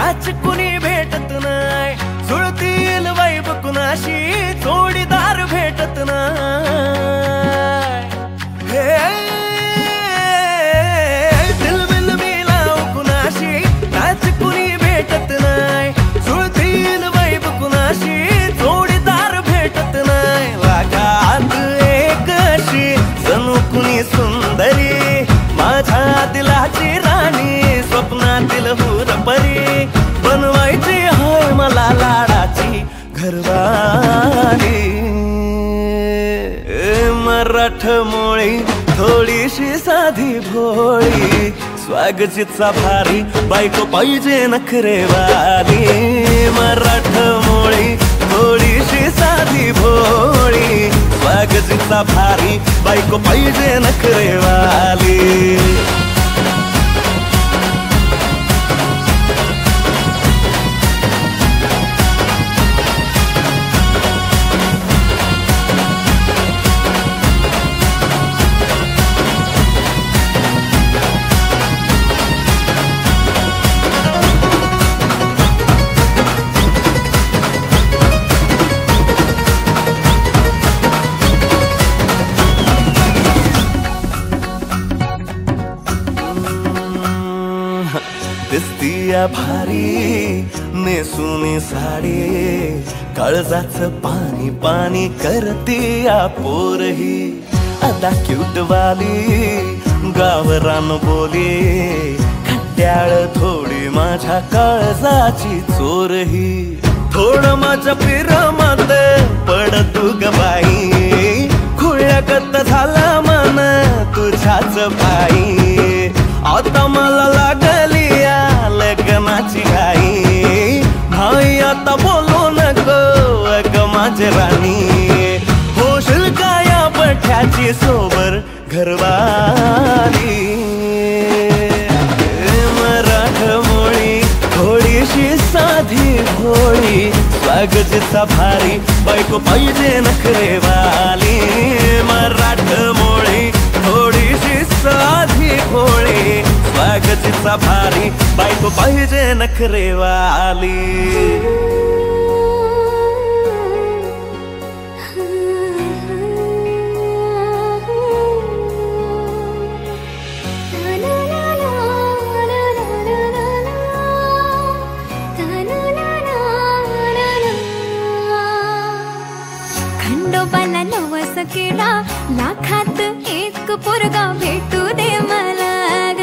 Match कुणी भेटत नाही, जुळतील वाईब कुणाशी जोडीदार भेटत नाही। दिल बिल मिलाव कुणाशी मॅच कुणी भेटत नाही, जुळतील वाईब कुणाशी जोडीदार भेटत नाही। वागात एक अशी जणू कुणी सुंदरी, माझ्या दिलाची राणी, स्वप्नातील हुरपरी, बनवायची हाय मला लाडाची घरवाली। मराठमोळी थोडीशी साधी भोळी, स्वागतीचा भारी बायको पाहिजे नखरेवाली। मराठमोळी थोडीशी साधी भोळी, स्वागतीचा भारी बायको पाहिजे नखरेवाली। दिसतीया भारी नेसुनी साडी, काळजाच पाणी पाणी करतीया पोरही, अदा क्यूट वाली गावरान बोली, खट्याळ थोडी माझ्या काळजाची चोरही। थोडं माझ्या प्रेमात पड तू ग बाई, खुळ्यागत झाला मन तुझ्याच पायी। आता मला लागली लग्नाची घाई, भाई आता बोलू नको अग माझी राणी, होशील का या पठ्याची सोबर घरवाली। मराठमोळी थोडीशी साधी भोळी, स्वागतीचा भारी बायको पाहिजे नखरेवाली। मराठमोळी थोडीशी साधी भोळी, स्वागतीचा भारी बायको पाहिजे नखरेवाली। खंडोबाला नवस केला, लाखात एक पोरगा भेटू दे मला ग।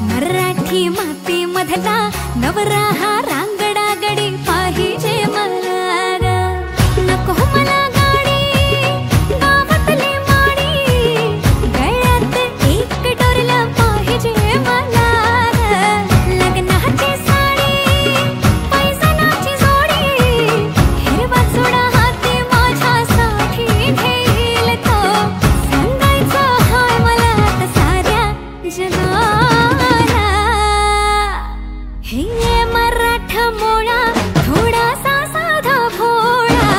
मराठी माती मधला नवरा हा रांगडा गडी पाहिजे मला ग। नको मला गाडी गावातली माडी, गळ्यात एक डोरला पाहिजे मला ग। लग्नाची साडी पैसनाची जोडी, हिरवा चुडा हाती माझ्यासाठी घेईल तो, सांगायचं हाय मला आता साऱ्या जगाला। हे मराठमोळा थोडासा साधा भोळा,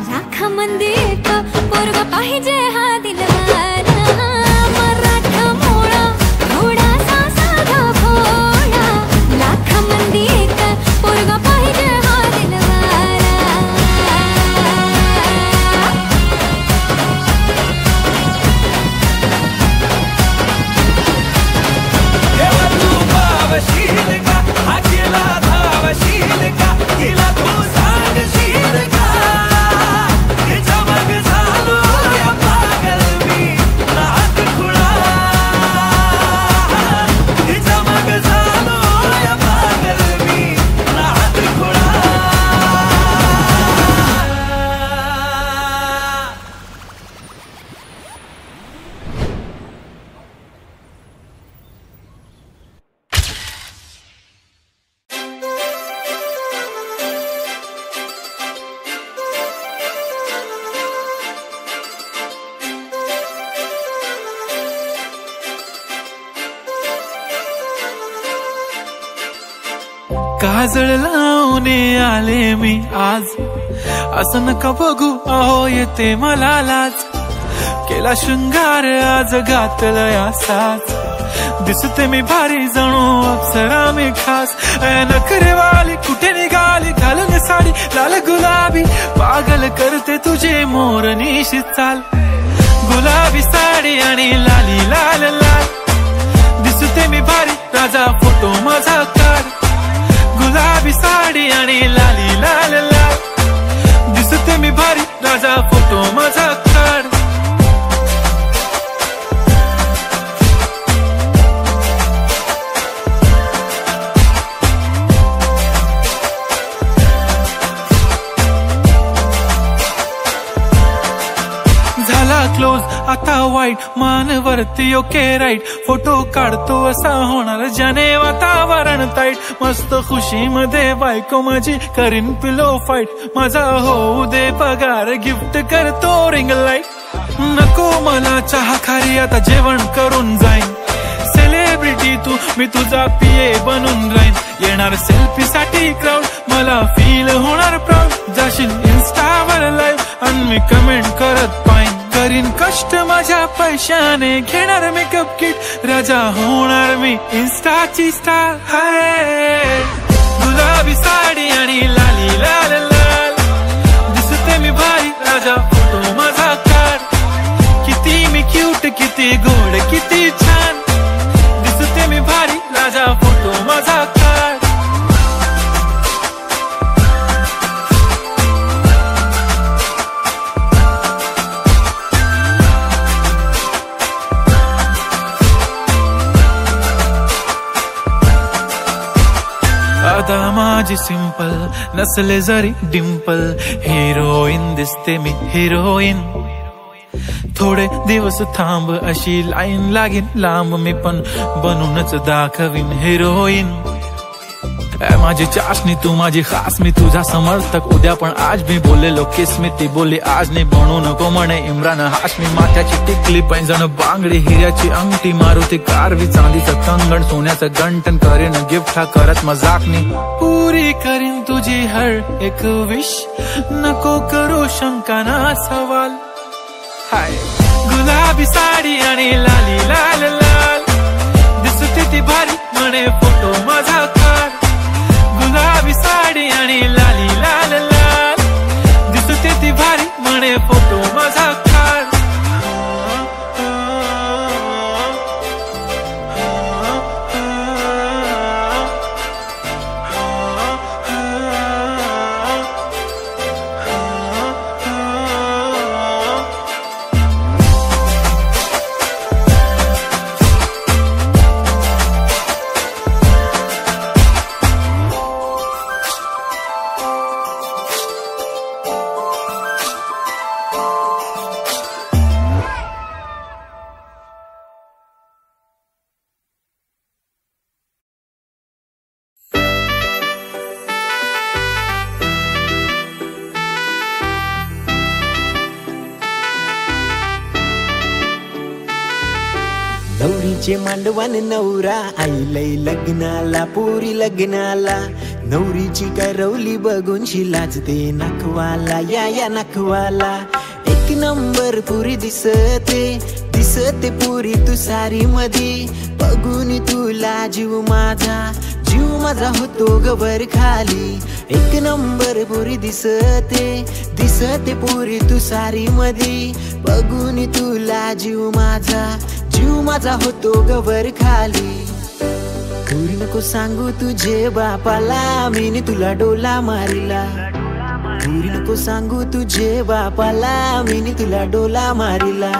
लाखामध्ये एक पोरगा पाहिजे हा दिलवाला। मराठमोळा थोडासा साधा भोळा, लाखामध्ये एक पोरगा पाहिजे हा दिलवाला। देवा तू पावशील का, आजीला धावशील का, हिला तू सांगशील का, तिच्या मग झालो या पागल मी नाद खुळा, तिच्या मग झालो या पागल मी नाद खुळा। काजळ लावून आले मी आज, असं नका बघू अहो येते मला लाज। केला शृंगार आज घातला असाच, दिसते मी भारी जणू जरा मी खास नखरेवाली कुठे निघाली घालून साडी लाल गुलाबी पागल करते तुझे मोरनीशी चाल गुलाबी साडी आणि लाली लाल लाल दिसते मी भारी राजा फोटो माझा काढ गुलाबी साडी आणि लाली लाल लाल दिसते मी भारी राजा फोटो माझा काढ क्लोज आता वाईट मानवरती ओके राईट फोटो काढतो असा होणार ज्याने वातावरण ताईट मस्त खुशी मध्ये बायको माझी करीन पिलो फाईट माझा होऊ दे पगार गिफ्ट करतो रिंग लाईट नको मला चहा खारी आता जेवण करून जाईन सेलिब्रिटी तू मी तुझा पीए बनून राहीन येणार सेल्फी साठी क्राऊड मला फील होणार प्राऊड जाशील इन्स्टावर लाईव्ह आणि मी कमेंट करत पाईन करीन कष्ट माझ्या पैशाने घेणार मेकअप किट राजा होणार मी इन्स्टाची स्टार हाय गुलाबी साडी आणि लाली लाल लाल दिसते मी भारी राजा फोटो माझा काढ किती मी क्यूट किती गोड किती छान दिसते मी भारी राजा फोटो माझा काढ आता माझी सिंपल नसले जरी डिंपल हिरोईन दिसते मी हिरोईन थोडे दिवस थांब अशी लाईन लागेल लांब मी पण बनूनच दाखवीन हिरोईन माझी चाशनी तू माझी खास मी तुझा समर्थक उद्या पण आज मी बोललेलो किस मी ती बोलली आज नाही बनू नको म्हणे इम्रान हाशमी माथ्याची टिकली पैंजण बांगडी हिऱ्याची अंगठी मारुती कारवी चांदीचं कंगण सोन्याचं गंटन करीन गिफ्ट हा करत मजाकनी पुरी करीन तुझी हर एक विश नको करू शंका ना सवाल हाय गुलाबी साडी आणि लाली लाल लाल दिसते ती भारी म्हणे फोटो माझा काढ गुलाबी साडी आणि लाली लाल लाल दिसते ती भारी म्हणे फोटो माझा काढ नवरीचे मांडवान नवरा आईलय लग्नाला पोरी लग्नाला नवरीची काय रवली बघून शिलाजते नखवाला या नखवाला एक नंबर पुरी दिसते दिसते पुरी तू सारी मध्ये बघून तुला जीव माझा होतो गबर खाली एक नंबर पुरी दिसते दिसते पुरी तू सारी मध्ये बघून तुला जीव माझा होतो गवर खाली पुरी नको सांगू तुझे बापाला मीने तुला डोला मारिला पुरी नको सांगू तुझे बापाला मीने तुला डोला मारिला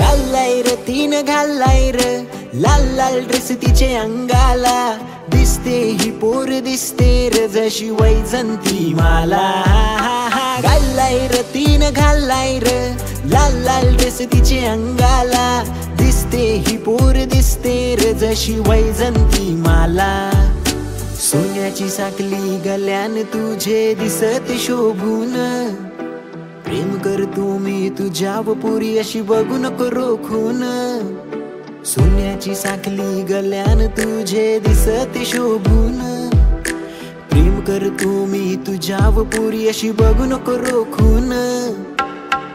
घालाय र तीन घालाय र लाल लाल ड्रेस तिचे अंगाला दिसते ही पोर दिसते र जशी वैजंती माला घालाय र तीन घालाय र लाल लाल ड्रेस तिचे अंगाला दिसते ही पोर दिसते र जशी वैजंती माला सोन्याची साखली गल्यान तुझे दिसते शोभून प्रेम करतो मी तुझ्यावर पुरी अशी बघू नको रोखून सोन्याची साखली गल्यान तुझे दिसते शोभून प्रेम कर तू मी तुझ्याव पुरी अशी बघू नको रोखून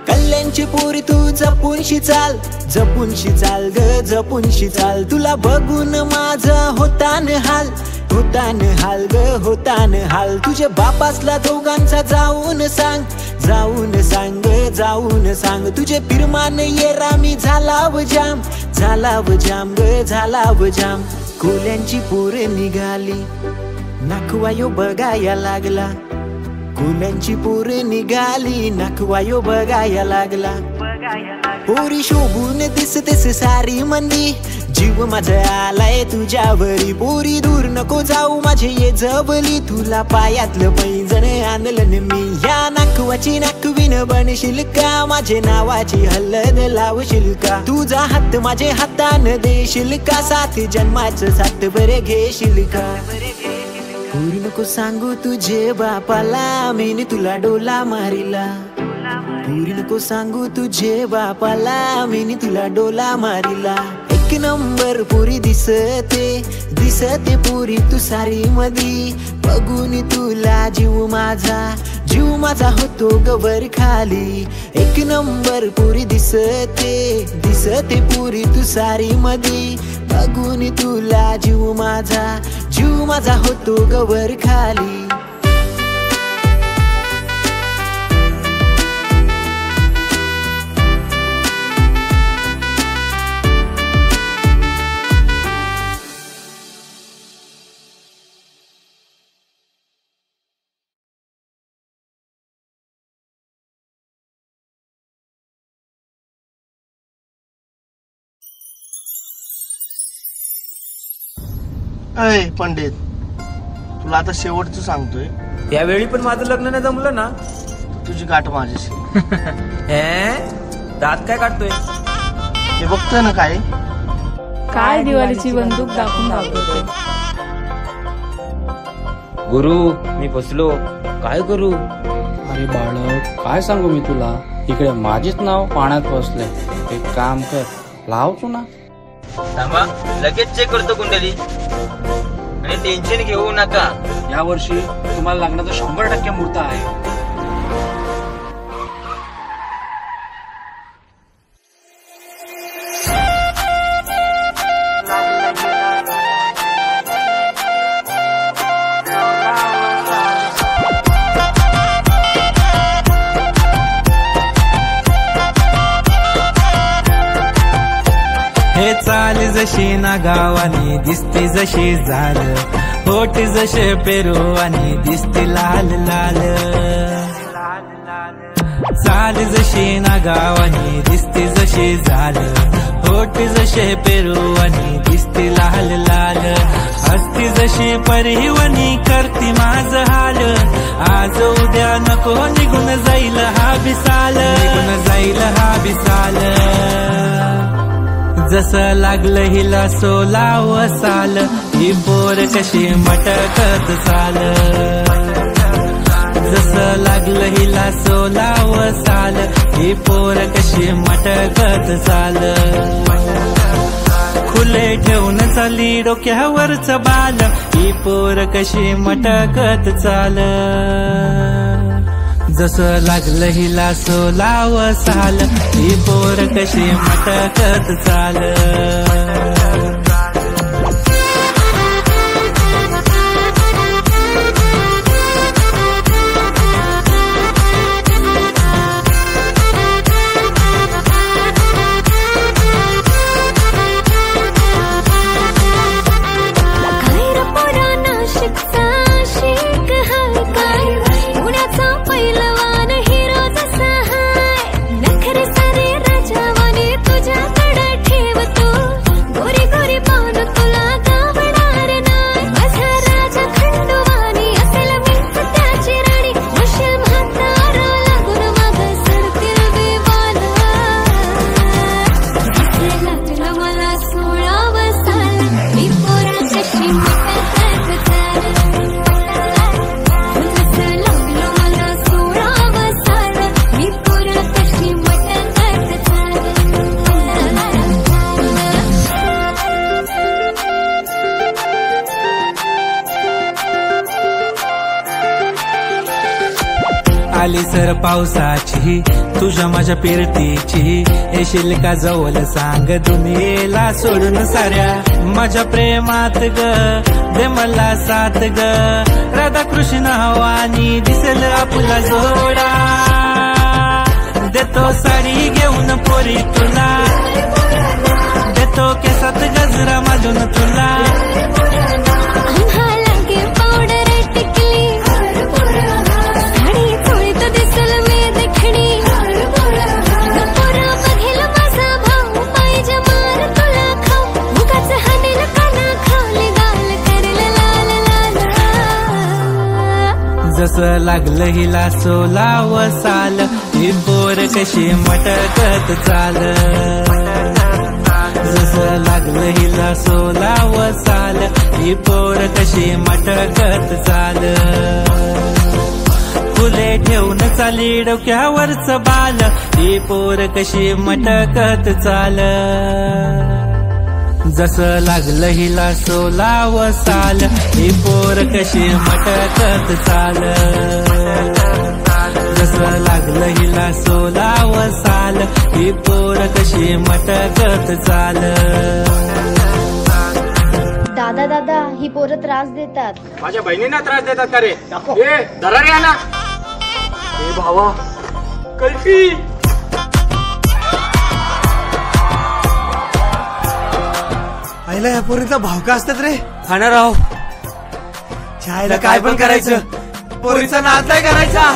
कल्याणची पोरी तू जपूनशी चाल जपूनशी चाल ग जपूनशी चाल तुला बघून माझा होतान हाल होतान हाल ग होतान हाल तुझ्या बापासला दोघांचा जाऊन सांग जाऊन सांग तुझे पिरमान येरा मी झालाव जाम ग झालाव जाम कोल्यांची पोर निघाली नाखवायो बघाया लागला कोल्यांची पोर निघाली नाखवायो बघाया लागला पोरी शोभून दिसतेस सारी मंदी जीव माझा आलाय तुझ्यावरी पोरी दूर नको जाऊ माझे ये जवली तुला पायातलं पैंजण आणलं मी या नाखवाची नाखवीन बनशील का माझे नावाची हल्लद लावशील का तुझा हात माझे हातान देशील का साथ जन्माचं साथ बरे घेशील का पोरी नको सांगू तुझे बापाला मीनी तुला डोला मारिला पोरी नको सांगू तुझे बापाला मीनी तुला डोला मारिला एक नंबर पुरी दिसते पुरी तू सारी मधी बघून तुला जीव माझा होतो गवर खाली एक नंबर पुरी दिसते पुरी तू सारी मधी बघून तुला जीव माझा होतो गवर खाली अय पंडित तुला आता शेवटचं सांगतोय यावेळी पण माझं लग्न नाही जमलं ना तुझी गाठ माझ्याशी दात काय काढतोय हे बघतोय ना काय दिवाळीची बंदूक दाखवून दाखवते गुरु मी फसलो काय करू अरे बाळक काय सांगू मी तुला इकडे माझेच नाव पाण्यात फसले एक काम कर लाव तू ना थांबा लगेच चेक करतो कुंडली आणि टेन्शन घेऊ नका या वर्षी तुम्हाला लग्नाचा 100% मुहूर्त आहे हे चाल जशी ना गावानी दिसते जशी झाल होट जसे पेरू आणि दिसते लाल लाल चाल जशी ना गावानी दिसते जशी झाल होट जसे पेरू आणि दिसते लाल लाल हसती जशी परिवनी करती माझ हाल आज उद्या नको निघून जाईल हा बिसाल जसं लागलं हिला सोलाव साल ही पोर कशी मटकत चाल जसं लागलं हिला सोलाव साल ही पोर कशी मटकत चाल खुले ठेवून चाली डोक्यावरच बाल ही पोर कशी मटकत चाल जसं लागलं हिला सोलाव साल ही पोर कशी मटकत चाल नखरे सारे राजावाने तुझ्याकडे ठेवतो गोरी आली सर पावसाची तुझ्या माझ्या पिरतीची येशील का जवळ सांग दुनियेला सोडून साऱ्या माझ्या प्रेमात ग दे मला साथ ग राधाकृष्ण हवानी दिसेल आपला जोडा देतो साडी घेऊन पोरी तुला देतो केसात गजरा माझून तुला आम्हाला गे पावडर टिकली साडी चोळीत दिसल मी देखणी पोरं बघेल माझा भाऊ पाहिजे मार तुला खाऊ मुगाच हाणेल काना खावले गाल करेल लाल लाल जसं लागलं हिला सोलाव साल ही पोर कशी मटकत चाल जसं लागलं हिला सोलाव साल ही पोर कशी मटकत चाल फुले ठेवून चाली डोक्यावरच बाल ही पोर कशी मटकत चाल जसं लागलं हिला सोलाव साल ही पोर कशी मटकत चाल जसं लागलं हिला सोलाव साल ही पोर कशी मटकत चाल दादा दादा ही पोरं त्रास देतात. माझ्या बहिणींना त्रास देतात का रे? ए धरा रे याला. ए भावा कल्फी आईला या पोरीचा भाव का असतात रे? खाणार आहो चायला काय पण करायचं पोरीचा नाद नाही करायचा.